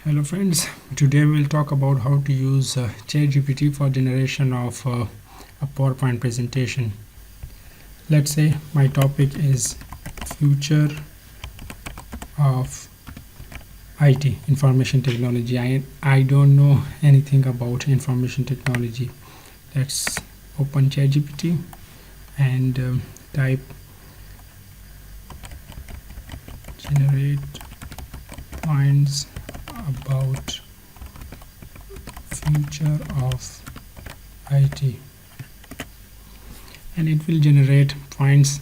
Hello friends, today we'll talk about how to use ChatGPT for generation of a PowerPoint presentation. Let's say my topic is future of IT, information technology. I don't know anything about information technology. Let's open ChatGPT and type generate points about future of IT, and it will generate points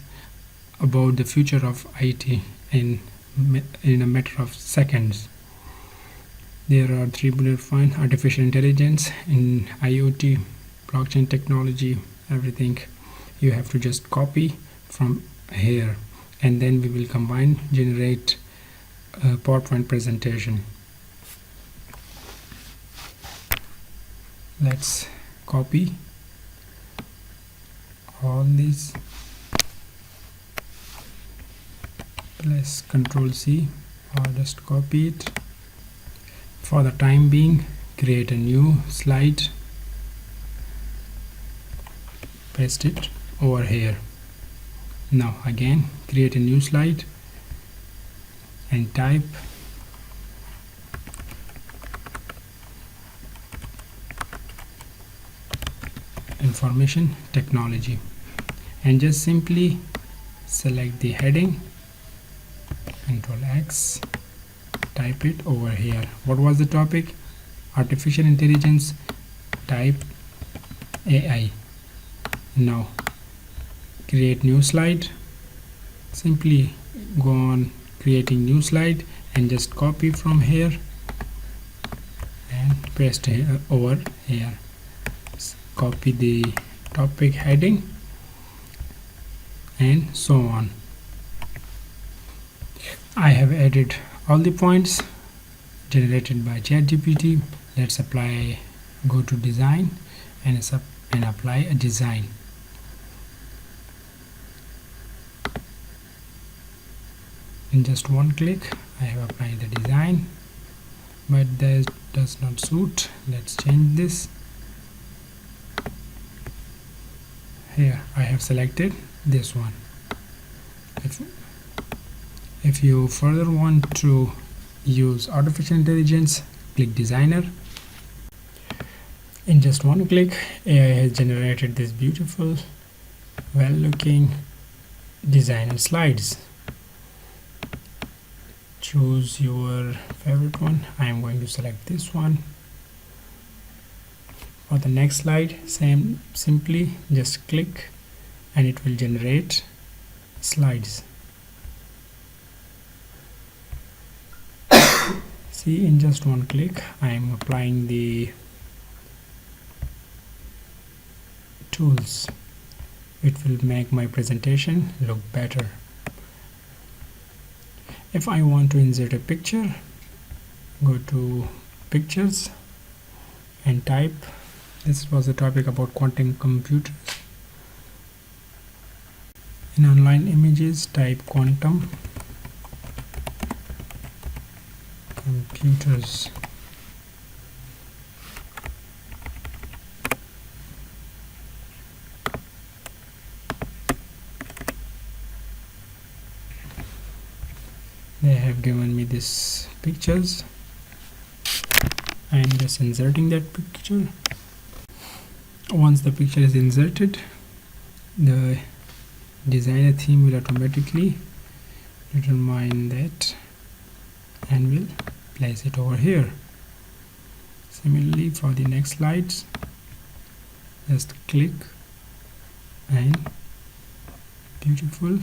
about the future of IT in a matter of seconds. There are 3 bullet points: artificial intelligence in IoT, blockchain technology, everything. You have to just copy from here, and then we will combine, generate a PowerPoint presentation. Let's copy all these, press Ctrl C or just copy it. For the time being, create a new slide, paste it over here. Now again create a new slide and type information technology, and just simply select the heading, Ctrl X, type it over here. What was the topic? Artificial intelligence, type AI. Now create new slide, simply go on creating new slide and just copy from here and paste here over here. Copy the topic heading and so on. I have added all the points generated by ChatGPT. Let's go to design and apply a design. In just one click I have applied the design, but that does not suit. Let's change this. Here I have selected this one. If you further want to use artificial intelligence, click designer. In just one click, AI has generated this beautiful, well looking designer slides. Choose your favorite one. I am going to select this one. For the next slide, simply just click and it will generate slides. See, in just one click I am applying the tools. It will make my presentation look better. If I want to insert a picture, go to pictures and type, this was the topic about quantum computers. In online images, type quantum computers. They have given me these pictures. I am just inserting that picture. Once the picture is inserted, the designer theme will automatically determine that and will place it over here. Similarly, for the next slides, just click and beautiful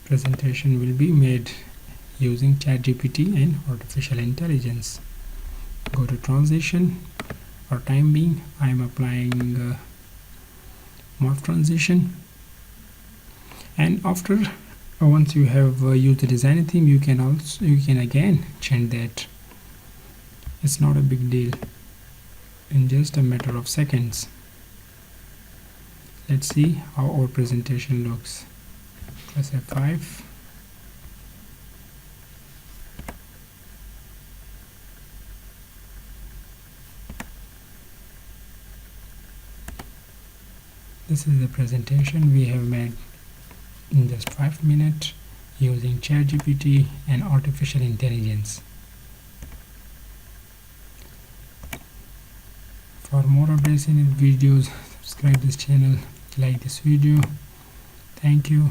presentation will be made using ChatGPT and artificial intelligence. Go to transition. For time being, I am applying morph transition, and after once you have used the designer theme, you can again change that. It's not a big deal, in just a matter of seconds. Let's see how our presentation looks. Press F5. This is the presentation we have made in just 5 minutes using ChatGPT and artificial intelligence. For more updates in videos, subscribe this channel, like this video. Thank you.